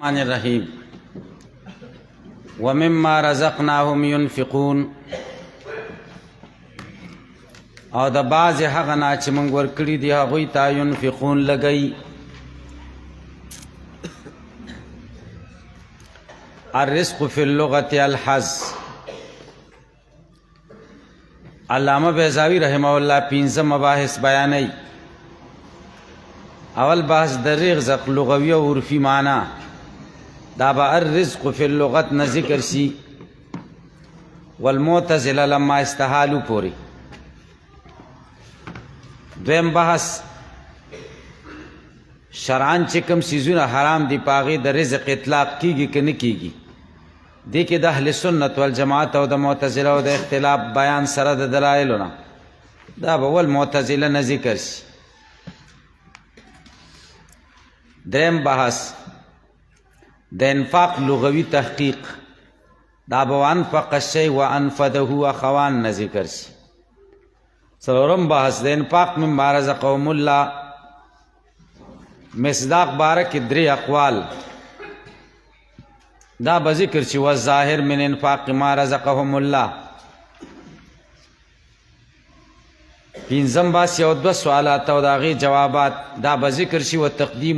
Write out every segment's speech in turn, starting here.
الرحمن الرحیم ومما رزقناهم ينفقون او د بعض هغه نه چې موږ ورکړي دي هغوی ته ينفقون لګوي. الرزق فی اللغة الحظ. علامه بیضاوی رحمه الله 15 مباحث بیانوي. اول بحث د رزق لغوی او عرفي معنا، دا به الرزق فی اللغت نه ذکر شي والمعتزله لما استحالوا پوری. دویم بحث شرعاً چې کوم څیزونه حرام دي په هغې د رزق اطلاق کیږي که نه کیږي. دې کې د اهل سنت والجماعت او د معتزله او د اختلاف بیان سره د دلایلو نه، دا به ول معتزله نه ذکر شي. دریم بحث د انفاق لغوي تحقیق، دا به وانفق الشیء وانفده اخوان نه ذکر شي. څلورم بحث د انفاق مما رزقهم الله، مصداق باره کې 3 اقوال، دا به ذکر شي. والظاهر من انفاق ما رزقهم الله. پنځم بحث یو 2 سوالات او د هغې جوابات، دا به ذکر شي. وتقدیم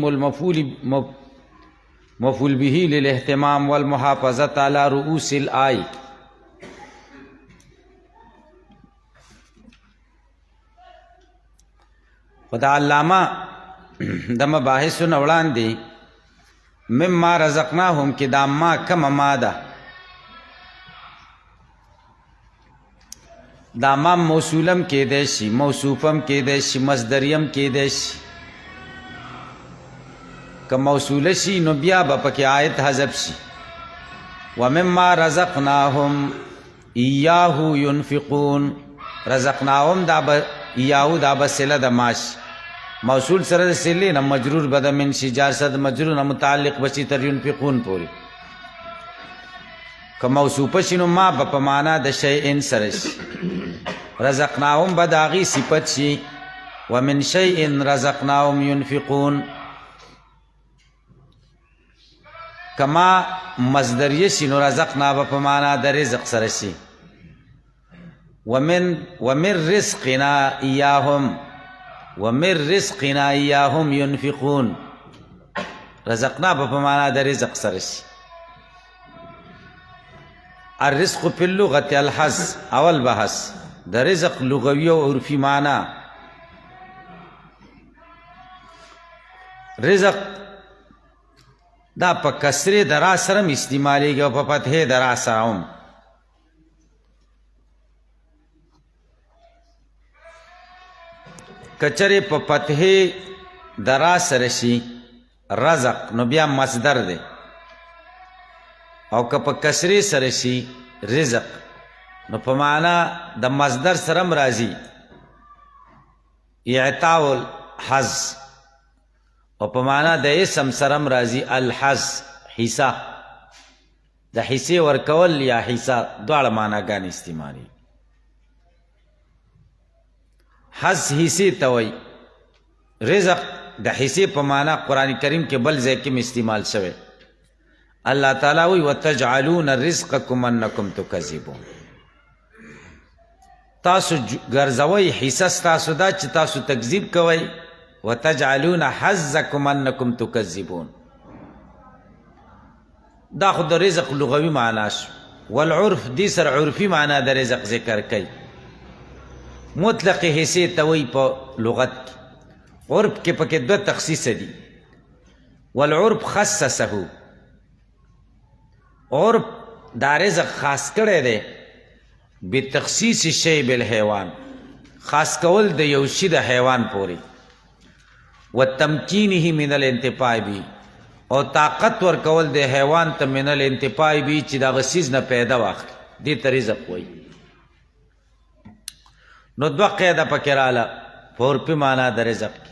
مفعول به للاهتمام والمحافظة على رؤوس الآي. خو د علامه د مباحثو نه وړاندې مما رزقناهم کې دا ما کمه ما ده، دا ما موصولم کېدی شي، موصوفم کېدی شي، مصدریم کېدی شي. که موصوله شي نو بیا به پکې آیت حذف شي. ومما رزقناهم ایاه ينفقون. رزقناهم دا به ایاهو دا به صله د ماش، موصول سره د صلې نه مجرور به د من شي، جار سره د مجرور نه متعلق به شي تر ينفقون پورې. که موصوفه شي نو ما به په معنا د شیء سره شي. رزقناهم به د هغې صفت شي. ومن شیء رزقناهم ينفقون. کما مصدریه شي نو رزقنا به په معنا د رزق سره شي. ومن رزقنا ایاهم، ومن رزقنا ایاهم ينفقون. رزقنا به په معنا د رزق سره شي. الرزق فی اللغة الحظ. اول بحث د رزق لغوی او عرفي معنا. رزق دا په کسرې د را سره هم استعمالیږي او په فتحې د را سره هم. که چرې په فتحې د را سره شي رزق نو بیا مصدر دی، او که په کسرې سره شي رزق نو په معنا د مصدر سره هم راځي. اعطاء الحظ، او په معنا د اسم سره هم راځي الحظ، حصه. د حصې ورکول یا حصه دواړه معناګانې استعمالي. حظ حصې ته وایي. رزق د حصې په معنا قرآن کریم کې بل ځای کې استعمال شوی. الله تعالی وایي وتجعلون رزقکم انکم تکذبون. تاسو ګرځوئ حصه ستاسو دا چې تاسو تکذیب کوئ. وتجعلون حظکم انکم تکذبون. دا خو د رزق لغوي معنا شو. والعرف دې سره عرفي معنا د رزق ذکر کوي. مطلق حصې ته وایي په لغت کې. عرف کې پکې 2 تخصیص دي. والعرف خصصه. عرف دا رزق خاص کړی دی بتخصیص شی بالحیوان، خاص کول د یو شي د حیوان پورې. وتمکینه من الانتفاع به، او طاقت ورکول د حیوان ته من الانتفاع به چې دغه څیز نه پیدا واخلي. دې ته رزق وایي. نو 2 قاعده پکې رااله په عرفي معنا د رزق کې.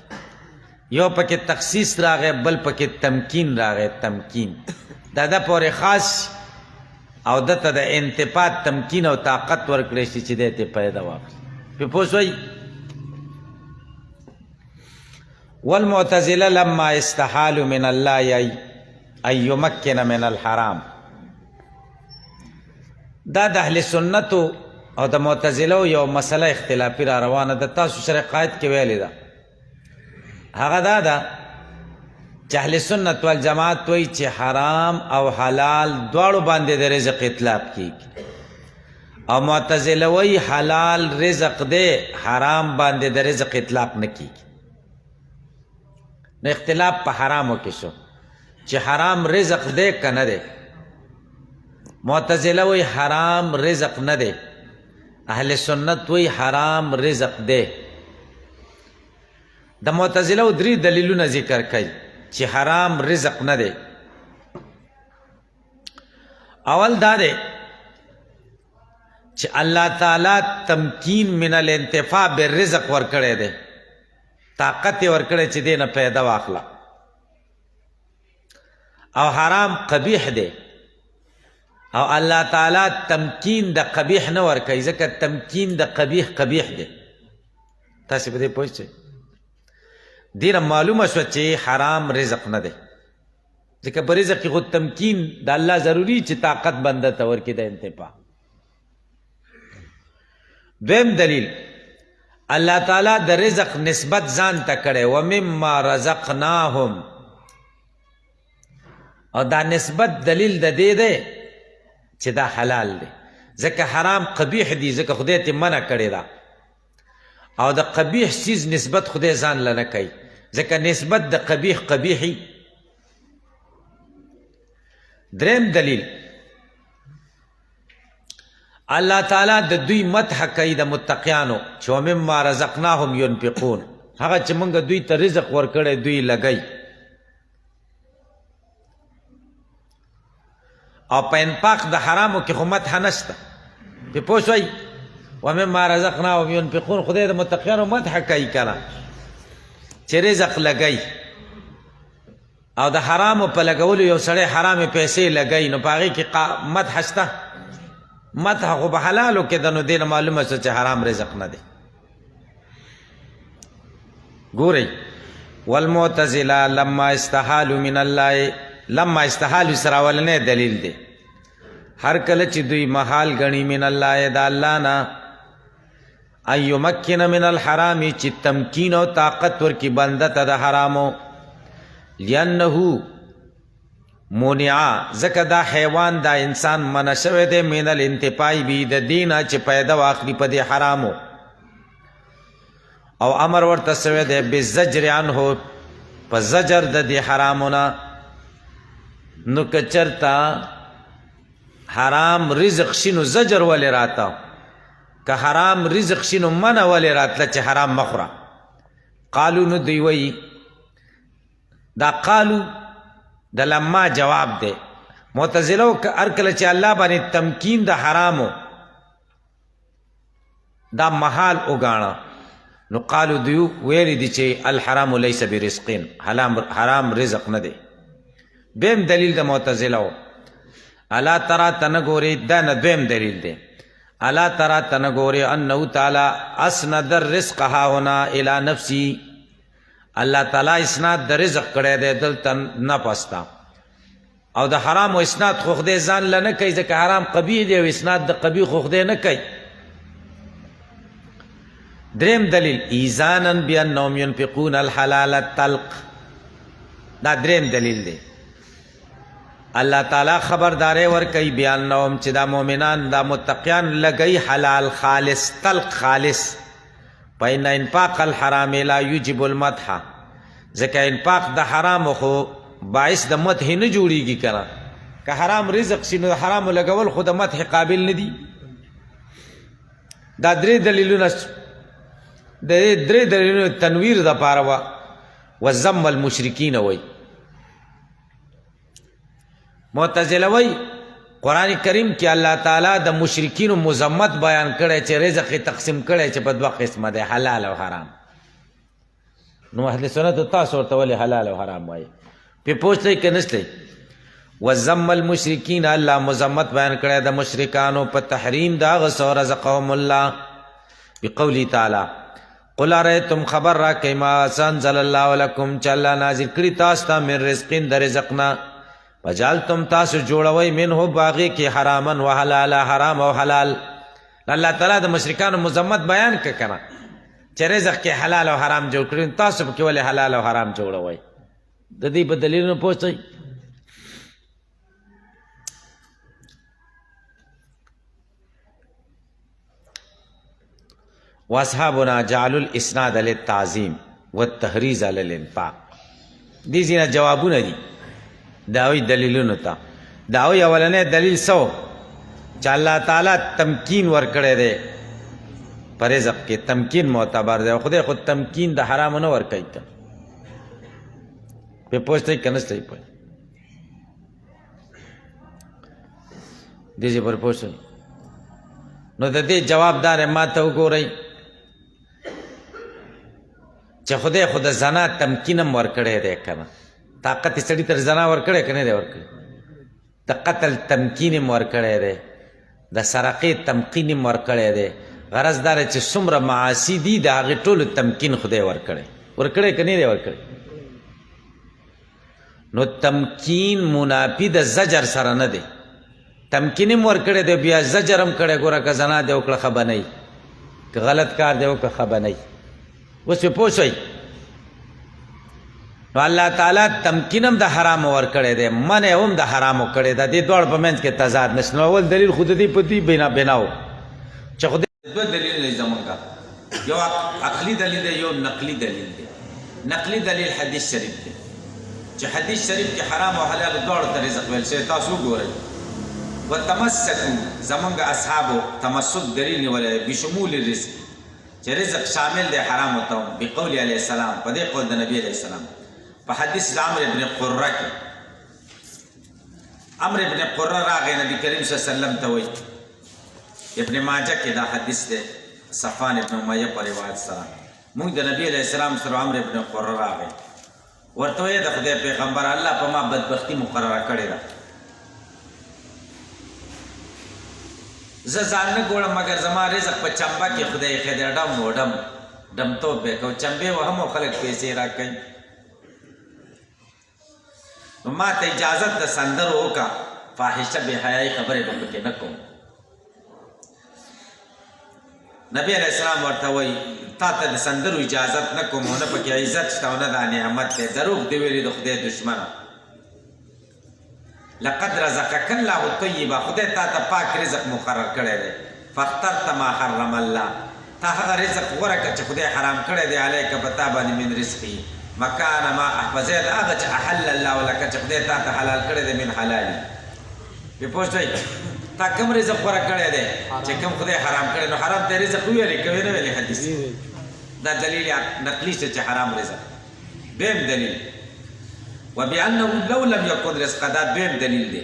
یو پکې تخصیص راغی، بل پکې تمکین راغی. تمکین دا د پورې خاص او دته د انتفاع تمکین او طاقت ورکړی شي چې دې ته پیدا واخلي. په پوه شوئ؟ والمعتزله لما استحالوا من الله ان یمکن من الحرام. دا د اهل سنتو او د معتزلو یو مسله اختلافي را روانه ده، تاسو سره قاعد کې ویلې ده. هغه دا ده چې اهل سنت والجماعت وایي چې حرام او حلال دواړو باندې د رزق اطلاق کیږي، او معتزله وایي حلال رزق دی، حرام باندې د رزق اطلاق نه کیږي. نو اختلاف په حرامو کې شو چې حرام رزق دی که نه دی. معتزله وایي حرام رزق نه دی، اهل سنت وایي حرام رزق دی. د معتزله 3 دلیلونه ذکر کوي چې حرام رزق نه دی. اول دا دی چې الله تعالی تمکین من الانتفاع بالرزق ورکړی دی، طاقت یې ورکړی چې دې نه پیدا واخله. او حرام قبیح دی، او الله تعالی تمکین د قبیح نه ورکوي، ځکه تمکین د قبیح قبیح دی. تاسې په دې پوه شئ. دې نه معلومه شوه چې حرام رزق نه دی، ځکه په رزق کې خو تمکین د الله ضروري چې طاقت بنده ته ورکړي د انتفاع. دویم دلیل، الله تعالی د رزق نسبت ځان ته کړی، ومما رزقناهم، او دا نسبت دلیل د دې دی چې دا حلال دی، ځکه حرام قبیح دی، ځکه خدای ته منع کړی دا. او د قبیح چیز نسبت خدای ځان له نه کوي، ځکه نسبت د قبیح قبیحي. دریم دلیل، الله تعالی د دوی مدح کوي د متقیانو چې ومما رزقناهم ينفقون، هغه چې موږ دوی ته رزق ورکړی دوی لګوي. او په انفاق د حرامو کې خو مدح نشته، پې پوه شوئ. ومما رزقناهم ينفقون، خدای د متقیانو مدح کوي کنه چې رزق لګوي. او د حرامو په لګولو یو سړی حرامې پیسې لګوي، نو په هغې کې مدح شته؟ مدح خو په حلالو کې ده، نو دې نه معلومه شوه چې حرام رزق نه دی. ګورئ، والمعتزله لما استحالوا من الله، لما استحالوا سره اولنی دلیل دی. هر کله چې دوی محال ګڼي من الله د الله نه، ان یمکن من الحرام، چې تمکین او طاقت ورکي بنده ته د حرامو، لأنه منع، ځکه دا حیوان دا انسان منع شوی دی من الانتفاع به، د دې نه چې پیدا واخلي په دې حرامو، او امر ورته شوی دی بالزجر عنه، په زجر د دې حرامو نه. نو که چرته حرام رزق شي نو زجر ولې راته، که حرام رزق شي نو منع ولې راتله چې حرام مخوره. قالو، نو دوی وایي دا قالو د لما جواب دی. معتزلو هر کله چې الله باندې تمکین د حرامو دا محال وګاڼه، نو قالو دوی ویلی دي چې الحرام لیس برزقین، حرام رزق نه دی. دویم دلیل د معتزلو، الا ترى تنګوري، دا نه دویم دلیل دی. الا ترى تنګوري انه تعالی اسند الرزق ها هنا الى نفسي، الله تعالی اسناد د رزق کړی دی دلته نفس ته، او د حرام و اسناد خو خدای ځان له نه کوي، ځکه حرام قبیح دی او اسناد د قبیح خو خدای نه کوي. دریم دلیل، ایذانا بانهم ينفقون الحلال الطلق، دا دریم دلیل دی. الله تعالی خبرداري ورکوي بانهم چې دا مؤمنان دا متقیان لګي حلال خالص طلق خالص. فإن انفاق الحرام لا يجب المدح، ځکه انفاق د حرام خو باعث د مدح نه جوړیږي کنه. که حرام رزق شي نو د حرام لګول خو د مدح قابل نه دي. دا درې دلیلونه، د درې دلیلونو تنویر د پاره وذم المشرکین وای. معتزله وای قرآن کریم کې الله تعالی د مشرکینو مذمت بیان کړی چې رزق تقسیم کړی چې په دوه قسمه دی، حلال او حرام. نو اهل سنت تاسو ورته ولې حلال او حرام وایي؟ پې پوښتئ که نشئ. وذم المشرکین، الله مذمت بیان کړی د مشرکانو په تحریم د هغه څه رزقهم الله بقوله تعالی قل ارایتم، خبر را کئ ما انزل الله لکم، چې الله نازل کړي تاسو ته من رزقین د رزقنا، وجعلتم تاسو جوړوي منه باغی کې حرامن و حلالا حرام او حلال. الله تعالی د مشرکانو مذمت بیان کړه چې رزق کې حلال او حرام جوړ کړی، تاسو په کې ولې حلال او حرام جوړوي؟ د دې په دلیلونو پوښتنه. واصحابنا جعلوا الاسناد للتعظیم والتحریض علی الانفاق. دې ځینې جوابونه دي داوی دلیلونو ته. داوی اولنې دلیل سو چې الله تعالی تمکین ورکړی دی په رزق کې، تمکین معتبر دی. خدای خود تمکین د حرامو نه ورکوي ته په پوښتنه کې نشته پوه دې پر پوښتنه. نو د دې جوابدار ما ته وګورئ چې خدای خود زنا تمکینم ورکړی دی کنه، طاقت سړي تر زنا ورکړی کنه دی ورکړی، د قتل تمکین ورکړی دی، د سرقې تمکین ورکړی دی. غرض دار چې څومره معاصي دي د هغې ټولو تمکین خدای ورکړی کنه دی ورکړی. نو تمکین منافي د زجر سره نه دی. تمکین هم ورکړی دی بیا زجر هم کړی. ګوره که زنا دی وکړه ښه به نه وي، که غلط کار دی وکړه ښه به نه وي. اوس پې پوه شئ. نو الله تعالی تمکین هم د حرامو ورکړی دی، منع هم د حرامو کړی ده. دې دواړو په منځ کې تضاد نشته. نو اول دلیل خو د دې په دې بناو چې خدای دوه دلیل دی زمونږ، یو عقلي دلیل دی یو نقلي دلیل دی. نقلي دلیل حدیث شریف دی چې حدیث شریف کې حرام او حلال دواړو ته رزق ویل شوی. تاسو وګورئ وتمسکوا زمونږ اصحابو تمسک دلیل نیولی بشمول الرزق چې رزق شامل دی حرام ته بقول علیه السلام، په دې قول د نبی علیه السلام. په حدیث د عمرو ابن قره کې عمرو ابن قره راغی نبی کریم صلی الله علیه وسلم ته وایي، ابن ماجه کې دا حدیث دی صفوان ابن امیه په روایت سره. موږ د نبی علیه السلام سره عمرو ابن قره راغی، ورته وایي د خدای پیغمبر الله په ما بدبختي مقرره کړې ده، زه ځان نه ګورم مګر زما رزق په چمبه کې خدای ایښی دی، ډم و ډم ډمتوب به کوو، چمبې وهم او خلک پیسې راکوي. نو ما ته اجازت د سندرو وکړه، فاحشه بې حیایي خبرې به پکې نه کوم. نبی علیہ السلام ورته وایي تا ته د سندرو اجازت نه کوم، او نه پکې عزت شته او نه دا نعمت دی، دروغ دې ویلي د خدای دشمنه. لقد رزقك الله طیبا، خدای تا ته پاک رزق مقرر کړی دی. فاخترت ما حرم الله، تا هغه رزق غوره کړه چې خدای حرام کړی دی علیک په تا باندې من رزقي مکان ما احفظه د هغه چې احل الله لك چې خدای تا ته حلال کړی دی من حلالي. پې پوه شوئ تا کوم رزق غوره کړی دی چې کوم خدای حرام کړی، نو حرام ته رزق وویلې که نه ویلې حدیث. دا دلیل نقلي شته چې حرام رزق. دویم دلیل وبأنه لو لم يكن رزق، دا دویم دلیل دی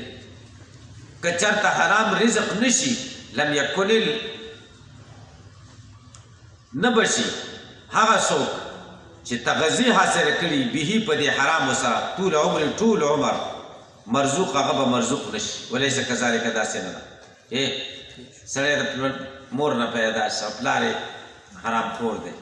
که چېرته حرام رزق نشي لم یکن نه بشي هغه څوک چې تغذیه حاصله کړي به په دې حرامو سره طول عمر ټول عمر مرزوق هغه به مرزوق نشي. ولیس کذالک، داسې نه ده. سړی د مور نه پیدا شه، پلار یې حرام خور دی،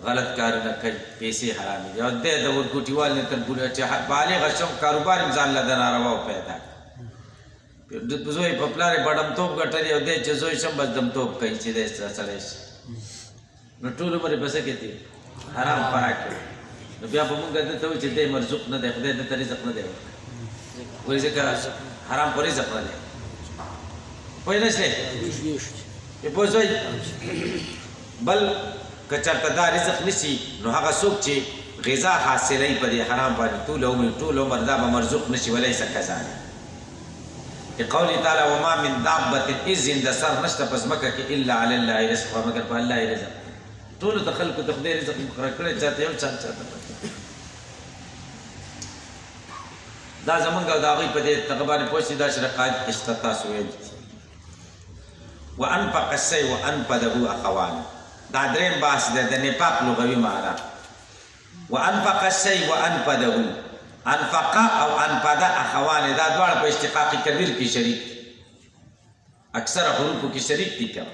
غلط کارونه کوي، پیسې حرامې دي، او دی د ورکوټیوال نه تر چې بالغ شم کاروبار هم ځان له د نارواو پیدا کړي. زوی په پلار یې بډمتوب ګټلي او دی چې زوی شم بس دمتوب کوي چې دی سړی شي، نو ټول عمر یې په څه کې تېر حرام خوراک کوي. نو بیا به مونږ ده ته وایو چې دی مرزوق نه دی، خدای ده ته رزق نه دی ورکړی، ولې ځکه حرام په رزق نه دی. پوه نه شئ؟ پوه شوئ؟ بل که چېرته دا رزق نشي نو هغه څوک چې غذا حاصلوي په دې حرام باندې ټول عمر دا به مرزوق نشي. ولیس کذالک لقوله تعالی وما من دابة اذن د سر نشته په ځمکه کې الا علی الله رزقها، مګر په الله یې رزق. ټولو ته خلکو ته خدای رزق مقرر کړی، چاته یو چاته دا زمونږ او د هغوی په دې دغه باندې پوه شي. دا شرقات اشته تاسو ویل وانفق الشیء وانفذه اخوان، دا دریم بحث دی د نفاق لغوي معنا. وانفق الشیء وانفذه، انفقه او انفذه اخوان، دا دواړه په اشتقاق کبیر کې شریک، اکثره حروفو کې شریک دي. که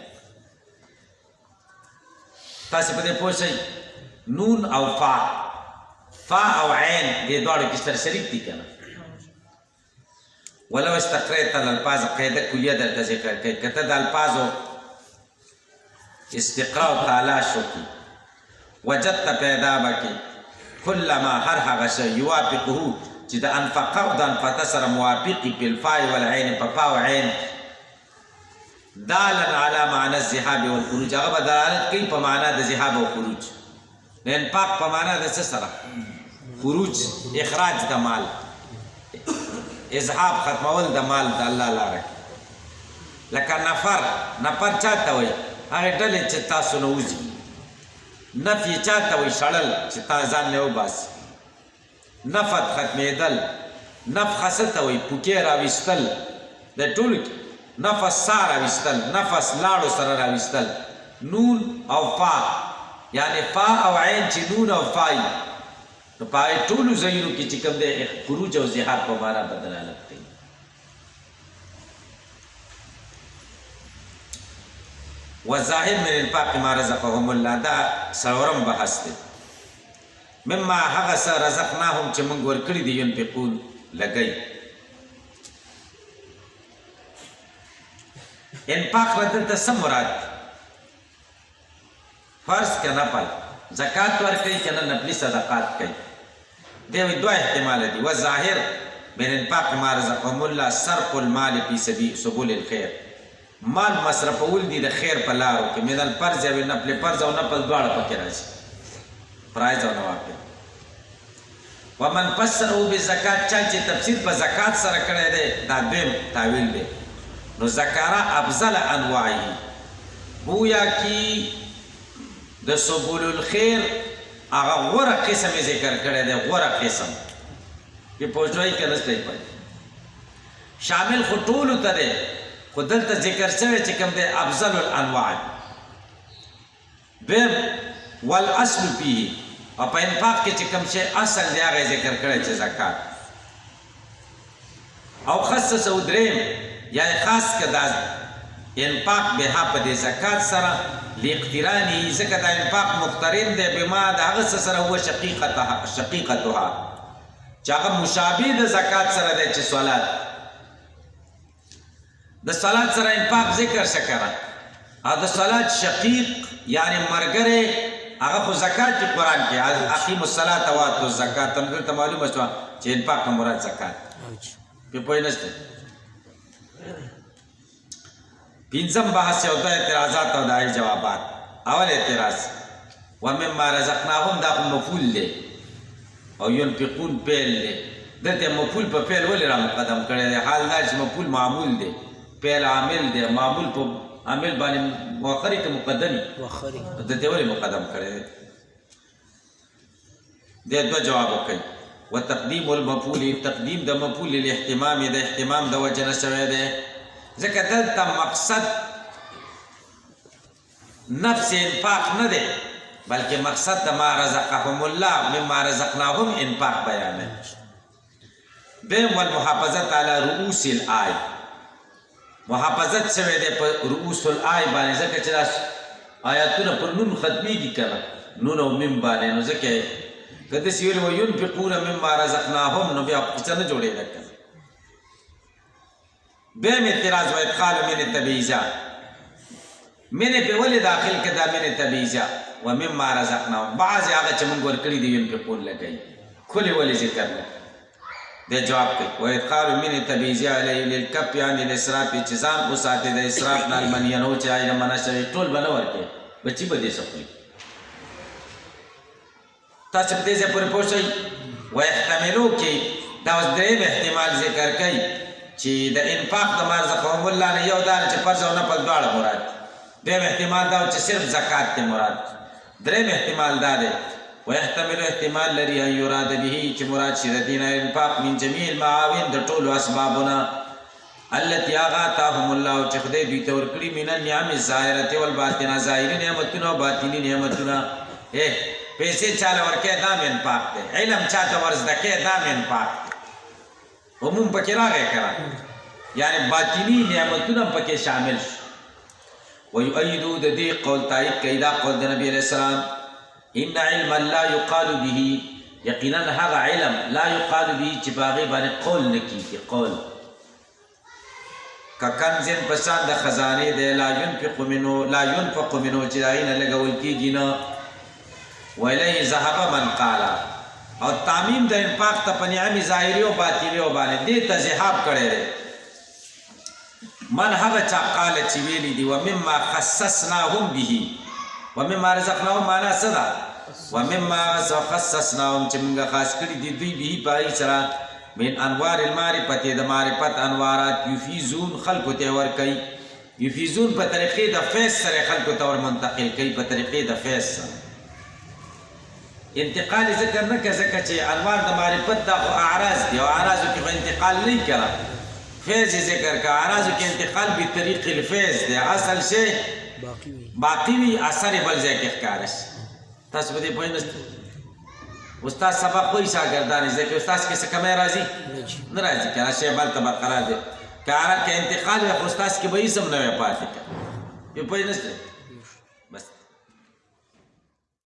تاسې په دې پوه شئ نون او فا او عین دې دواړو کې سره شریک دي که نه، ولو استقريت الالفاظ قاعده کلیه درته ذکر کوي کته د الفاظو استقراء او تلاش وکي وجدت پیدا بکی كلما هر هغه شی یوافقه چې د انفقه او د انفته سره موافقي په الفاء والعين په فاء او عين دالا على معنى الذهاب والخروج هغه دلالت کوي په معنا د ذهاب او خروج د انفاق په معنا د څه سره خروج اخراج د مال اذهاب ختمول د مال د الله لاره لکه نفر چاته وي هغه ډلې چې تاسو نه وځي نفي چاته وي شړل چې تا ځان نه وباسي نفت ختمېدل نفخ څه ته وي پوکې راویستل د ټولو نفس سا راویستل نفس لاړو سره راویستل نون او فا یعنی فا او عین چې نون او فای نو پای ټولو ځایونو کې چې کوم دی خروج او ذهاب په معنا بدلالت کوي وظاهر من الانفاق ما رزقهم الله دا څلورم بحث دی مما هغه څه رزقناهم چې موږ ورکړي دي ينفقون لګي انفاق دلته څه مراد فرض که نفل زکات ورکوي که نه نفلي صدقات کوي دی وایي دوه احتمال دي وظاهر من انفاق ما رزقهم الله صرف المال في سبل الخير مال مصرفول دي د خیر په لارو کې من الفرض او نفل فرض او نفل دواړه پکې راځي فرایض او نوافل ومن فسره بالزکات چا چې تفسیر په زکات سره کړی دی دا دویم تاویل دی نو ذکر افضل انواعه گویا کی د سبل الخير هغه غوره قسم ذکر کړی دی غوره قسم په پوښتنه کې نشته پي شامل خو ټول ته دی خو دلته ذکر شوی چې کوم دی افضل الانواع بهم والاصل فيه او په انفاق کې چې کوم شی اصل دی هغه ذکر کړی چې زکات او خصص او دریم یا خاص کدا انفاق به په دې زکات سره لاقترانی زکه دا انفاق مقترن دی بما د هغه سره هو شقیقتها چې هغه مشابه د زکات سره دی چې صلات د صلات سره انفاق ذکر شکره او د صلات شقیق یعنی مرګره هغه خو زکات په قران کې اقیم الصلاه و اتو الزکات تمګر ته معلومه شو چې انفاق مراد زکات په پوهه نشته پنځم بحث یو د اعتراضات او دای جوابات اول اعتراض ومما رزقناهم دا مفعول له او ينفقون فعل له دته مفعول په فعل ولې را مقدم کړي حال دا چې مفعول معمول دی فعل عامل دی معمول په عامل باندې مؤخر کې مقدمي دته ولې مقدم کړي د دوه جواب کوي وتقديم المفعول تقديم د مفعول للاهتمام د اهتمام د وجه نه شوی دی ځکه دلته مقصد نفس انفاق نه دی بلکې مقصد د ما رزقهم الله مما رزقناهم انفاق بیان دی والمحافظت على رؤوس الآية محافظت شوی دی په رؤوس الآية باندې ځکه چې آیاتونه پر نون ختمیږي کنه نون او میم باندې نو ځکه کله چې ویل وينفقون مما رزقناهم نو بیا څه نه جوړېږي بهم اعتراض و ادخال من التبعیضہ من په ولې داخل کدا من التبعیضہ و مما رزقناهم بعض هغه چې موږ ورکړي دي ينفقون لګي کله ولې ذکر نه د جواب کوي و ادخال من التبعیضہ علی للکف یعنی الاسراف چې ځان او ساتي د اسراف نه المنینو چې ایله منشوي ټول بنور کې بچي بده سپي تاسو په دې ځای پورې پوښتنه و احتمالو کې دا اوس دریم احتمال ذکر کوي چې د انفاق د ما رزقهم الله نه یو دار چې فرض او نفل دواړه مراد دویم احتمال دا چې صرف زکات ته مراد دریم احتمال دا دی ويحتمل احتمال لري ان يراد به چې مراد شي د دین انفاق من جميع المعاون د ټولو اسبابونه التي اغاتهم الله چې خدای دوی ته ورکړي من النعم الظاهره والباطنه ظاهري نعمتونه او باطني نعمتونه پیسې چاله ورکې دا انفاق دی علم چاته ورزدکې دا انفاق عموم پکې راغی کړه یعنی باطنی نعمتونه پکې شامل ويؤيدوا د دې قول تایید کوي دا قول د نبی علیہ السلام ان علم لا يقال به یقینا هغه علم لا يقال به چې باغې باندې قول نکېږي قول ککنزن پشان د خزانه دی لا ينفق منو چې داغې نه لګول کېږي نه وإلیه ذهب من قال او تعمیم د انفاق ته په نعمې ظاهري او باطني باندې دې ته ذهاب کړی دی من هغه چا قال چې ویلي دي ومما خصصناهم به ومما رزقناهم معنا څه ده ومما خصصناهم چې موږ خاص کړي دي دوی به په هغې سره من انوار المعرفت د معرفت انوارات یفیزون خلقو ته ورکوي یفیزون په طریقې د فیض سره خلقو ته ور منتقل کوي په طریقې د فیض سره انتقال ذکر نه که ځکه چې انوار د معرفت دا خو اعراض دي او اعراضو کې خو انتقال نه کړه فیض ذکر که اعراضو کې انتقال بطریق الفیض دی اصل شی باقی وي اثر بل ځای کې ښکاره شي تاسو په دې پوه نه استاد سبق وایي شاګردان زده کوي استاد کې څه کمی راځي نه راځي که نه شی بل ته برقرار دی که انتقال وي خو استاد کې به هېڅ هم نه وی پاتې که پوه نه